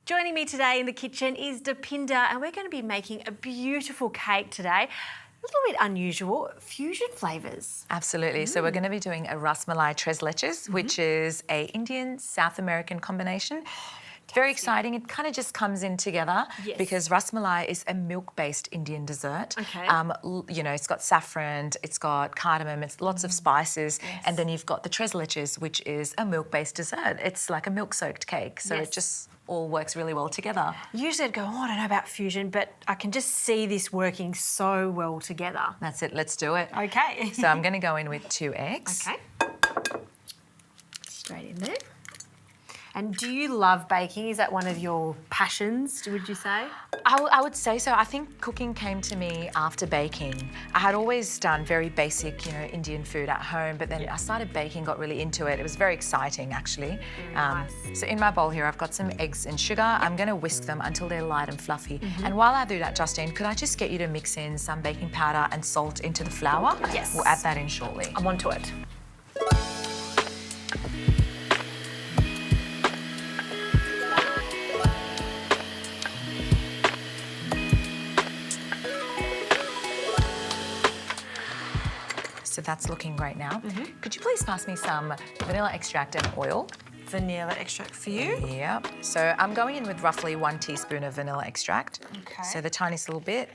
Joining me today in the kitchen is Depinder, and we're going to be making a beautiful cake today. A little bit unusual, fusion flavours. Absolutely. So we're going to be doing a Ras Malai tres leches, which is a Indian South American combination. Very exciting. It kind of just comes in together because Ras Malai is a milk-based Indian dessert. Okay. You know, it's got saffron, it's got cardamom, it's lots of spices, and then you've got the tres leches, which is a milk-based dessert. It's like a milk-soaked cake, so it just all works really well together. Usually I'd go, I don't know about fusion, but I can just see this working so well together. That's it. Let's do it. Okay. So I'm going to go in with 2 eggs. Okay. Straight in there. And do you love baking? Is that one of your passions, would you say? I would say so. I think cooking came to me after baking. I had always done very basic, Indian food at home, but then I started baking, got really into it. It was very exciting, actually. Nice. So in my bowl here, I've got some eggs and sugar. I'm going to whisk them until they're light and fluffy. And while I do that, Justine, could I just get you to mix in some baking powder and salt into the flour? Yes. We'll add that in shortly. I'm onto it. So that's looking great now. Could you please pass me some vanilla extract and oil? Vanilla extract for you. Yep. So I'm going in with roughly 1 teaspoon of vanilla extract. Okay. So the tiniest little bit.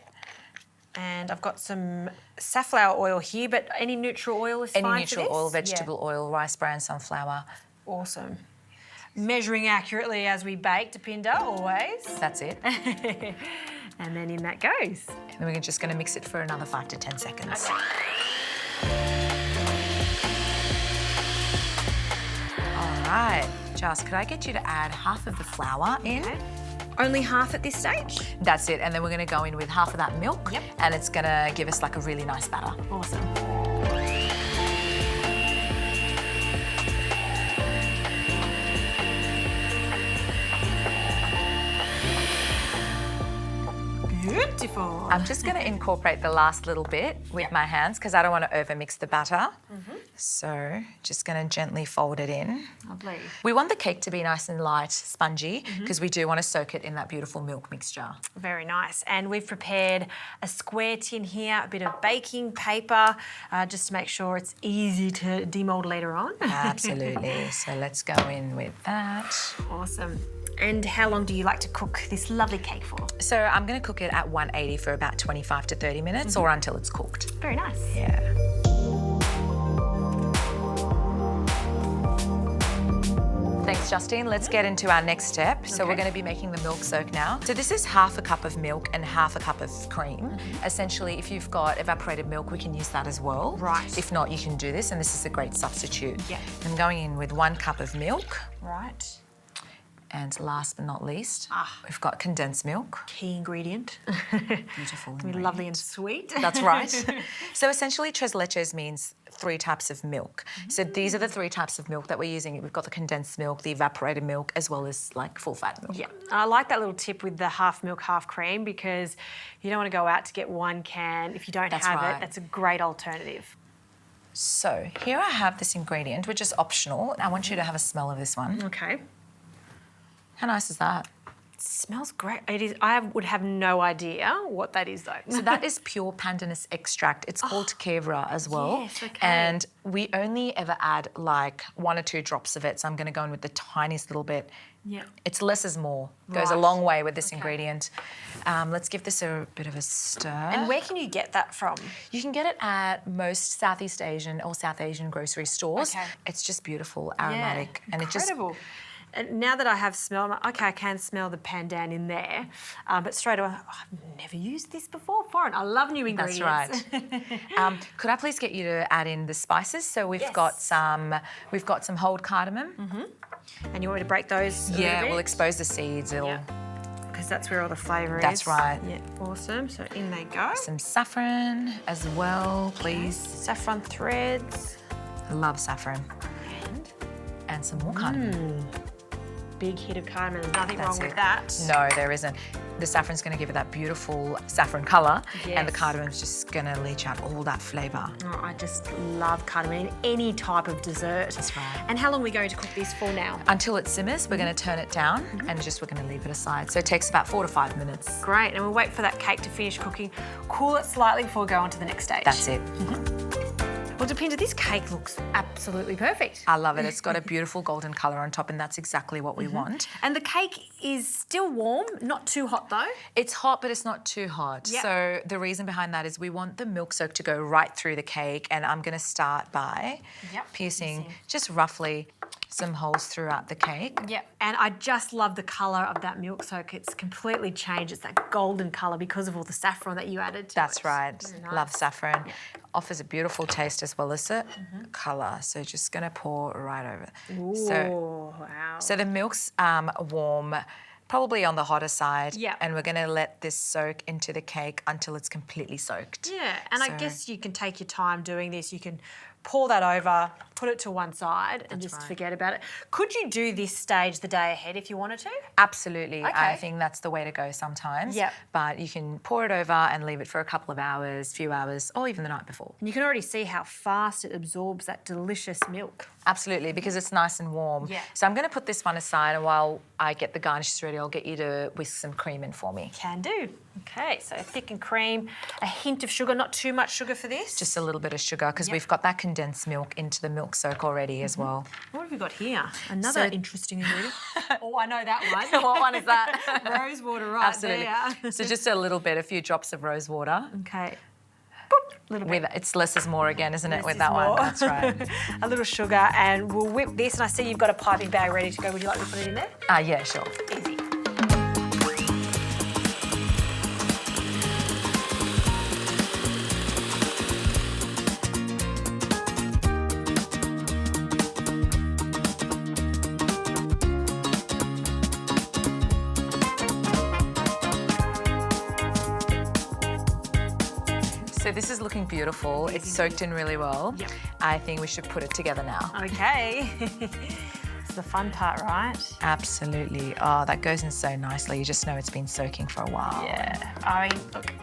And I've got some safflower oil here, but any neutral oil is fine for Any this? neutral oil, vegetable oil, rice bran, sunflower. Awesome. Measuring accurately as we bake, Depinder, always. That's it. And then in that goes. And we're just going to mix it for another 5 to 10 seconds. Okay. All right. Just, could I get you to add half of the flour in? Okay. Only half at this stage? That's it. And then we're going to go in with half of that milk. Yep. And it's going to give us like a really nice batter. Awesome. Beautiful. I'm just going to incorporate the last little bit with my hands because I don't want to overmix the batter. So just going to gently fold it in. Lovely. We want the cake to be nice and light, spongy, because we do want to soak it in that beautiful milk mixture. Very nice. And we've prepared a square tin here, a bit of baking paper, just to make sure it's easy to demold later on. Absolutely. So let's go in with that. Awesome. And how long do you like to cook this lovely cake for? So I'm going to cook it at 180 for about 25 to 30 minutes or until it's cooked. Very nice. Yeah. Thanks, Justine. Let's get into our next step. So we're going to be making the milk soak now. So this is half a cup of milk and half a cup of cream. Essentially, if you've got evaporated milk, we can use that as well. Right. If not, you can do this, and this is a great substitute. Yeah. I'm going in with 1 cup of milk. Right. And last but not least, we've got condensed milk. Key ingredient. Beautiful Be lovely and sweet. That's right. So essentially, tres leches means 3 types of milk. So these are the 3 types of milk that we're using. We've got the condensed milk, the evaporated milk, as well as like full-fat milk. Yeah, I like that little tip with the half milk, half cream, because you don't want to go out to get 1 can. If you don't have it, that's a great alternative. So here I have this ingredient, which is optional. I want you to have a smell of this one. Okay. How nice is that? It smells great. It is. I would have no idea what that is, though. So that is pure pandanus extract. It's called kewra as well. Yes, okay. And we only ever add like 1 or 2 drops of it. So I'm going to go in with the tiniest little bit. Yeah. It's less is more. Goes a long way with this ingredient. Let's give this a bit of a stir. And where can you get that from? You can get it at most Southeast Asian or South Asian grocery stores. Okay. It's just beautiful, aromatic. Yeah, and incredible. And now that I have smelled, I'm like, okay, I can smell the pandan in there. But straight away, I've never used this before. Foreign. I love new ingredients. That's right. Could I please get you to add in the spices? So we've got some whole cardamom. And you want me to break those? Yeah, we'll expose the seeds. Because that's where all the flavour is. That's right. Yeah, awesome. So in they go. Some saffron as well, please. Saffron threads. I love saffron. And some more cardamom. big hit of cardamom. There's nothing That's wrong with it. that. No, there isn't. The saffron's going to give it that beautiful saffron colour, and the Yes. cardamom's just going to leach out all that flavour. Oh, I just love cardamom in any type of dessert. That's right. And how long are we going to cook this for now? Until it simmers, we're going to turn it down and we're going to leave it aside. So it takes about 4 to 5 minutes. Great, and we'll wait for that cake to finish cooking. Cool it slightly before we go on to the next stage. That's it. Well, Depinder, this cake looks absolutely perfect. I love it. It's got a beautiful golden colour on top, and that's exactly what we want. And the cake is still warm, not too hot though. It's hot, but it's not too hot. Yep. So the reason behind that is we want the milk soak to go right through the cake, and I'm going to start by piercing just roughly some holes throughout the cake. Yep, and I just love the colour of that milk soak. It's completely changed. It's that golden colour because of all the saffron that you added to it. That's right. Very nice. Love saffron. Offers a beautiful taste as well as a colour. So just going to pour right over. Ooh, So, wow. so the milk's warm, probably on the hotter side. Yeah. And we're going to let this soak into the cake until it's completely soaked. Yeah, and I So- guess you can take your time doing this. You can pour that over, put it to one side and just right. forget about it. Could you do this stage the day ahead if you wanted to? Absolutely. I Okay. think that's the way to go sometimes. Yep. But you can pour it over and leave it for a couple of hours, few hours, or even the night before. And you can already see how fast it absorbs that delicious milk. Absolutely, because it's nice and warm. Yeah. So I'm going to put this one aside, and while I get the garnishes ready, I'll get you to whisk some cream in for me. Can do. Okay, so thickened cream, a hint of sugar, not too much sugar for this. Just a little bit of sugar, because Yep. we've got that condensed milk into the milk soak already as well. What have we got here? Another So- interesting ingredient. Oh, I know that one. What one is that? Rosewater, right Absolutely. there. So just a little bit, a few drops of rose water. Okay. Boop, little bit. With it's less is more again, isn't it? Less With is that more. one, that's right. A little sugar, and we'll whip this. And I see you've got a piping bag ready to go. Would you like me to put it in there? Yeah, sure. Easy. So this is looking beautiful. It's soaked in really well. Yep. I think we should put it together now. Okay. It's the fun part, right? Absolutely. Oh, that goes in so nicely. You just know it's been soaking for a while. Yeah. I mean, look,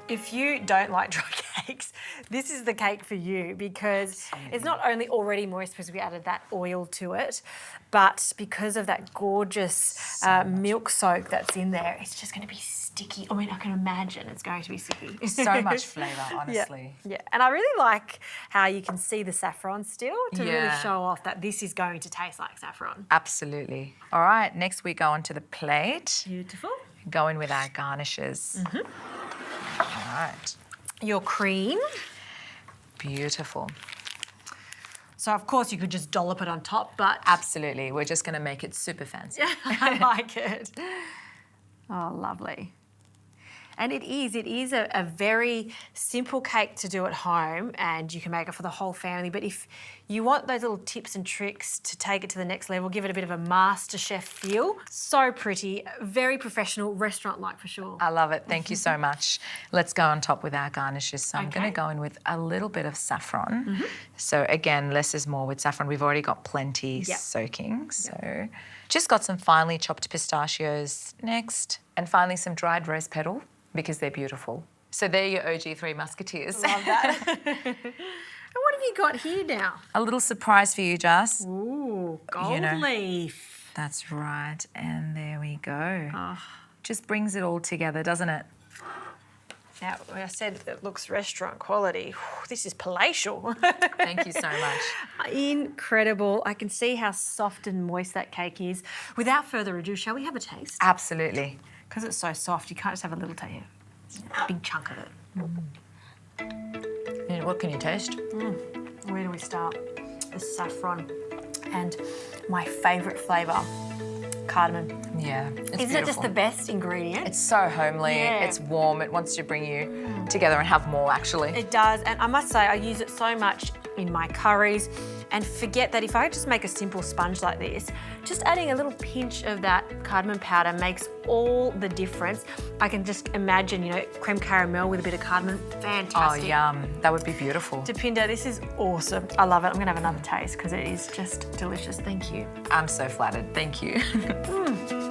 if you don't like dry cakes, this is the cake for you because it's not only already moist because we added that oil to it, but because of that gorgeous milk soak that's in there, it's just going to be sticky. I mean, I can imagine it's going to be sticky. So much flavour, honestly. Yeah, and I really like how you can see the saffron still to really Yeah. show off that this is going to taste like saffron. Absolutely. All right, next we go onto the plate. Beautiful. Go in with our garnishes. All right. Your cream. Beautiful. So, of course, you could just dollop it on top, but Absolutely. We're just going to make it super fancy. I like it. Oh, lovely. And it is a very simple cake to do at home, and you can make it for the whole family. But if you want those little tips and tricks to take it to the next level, give it a bit of a master chef feel. So pretty, very professional, restaurant-like for sure. I love it. Thank you so much. Let's go on top with our garnishes. So I'm going Okay. to go in with a little bit of saffron. So again, less is more with saffron. We've already got plenty Yep. soaking. So just got some finely chopped pistachios next. And finally some dried rose petal because they're beautiful. So they're your OG Three Musketeers. Love that. And what have you got here now? A little surprise for you, Jas. Ooh, gold know. leaf. That's right. And there we go. Oh. Just brings it all together, doesn't it? Now, when I said it looks restaurant quality, this is palatial. Thank you so much. Incredible. I can see how soft and moist that cake is. Without further ado, shall we have a taste? Absolutely. Because it's so soft, you can't just have a little taste. A big chunk of it. And what can you taste? Where do we start? The saffron and my favourite flavour, cardamom. Yeah, it's Isn't it just the best ingredient? It's so homely, Yeah. it's warm, it wants to bring you together and have more actually. It does, and I must say I use it so much in my curries. And forget that if I just make a simple sponge like this, just adding a little pinch of that cardamom powder makes all the difference. I can just imagine, you know, creme caramel with a bit of cardamom, fantastic. Oh, yum. That would be beautiful. Depinder, this is awesome. I love it. I'm gonna have another taste because it is just delicious. Thank you. I'm so flattered. Thank you.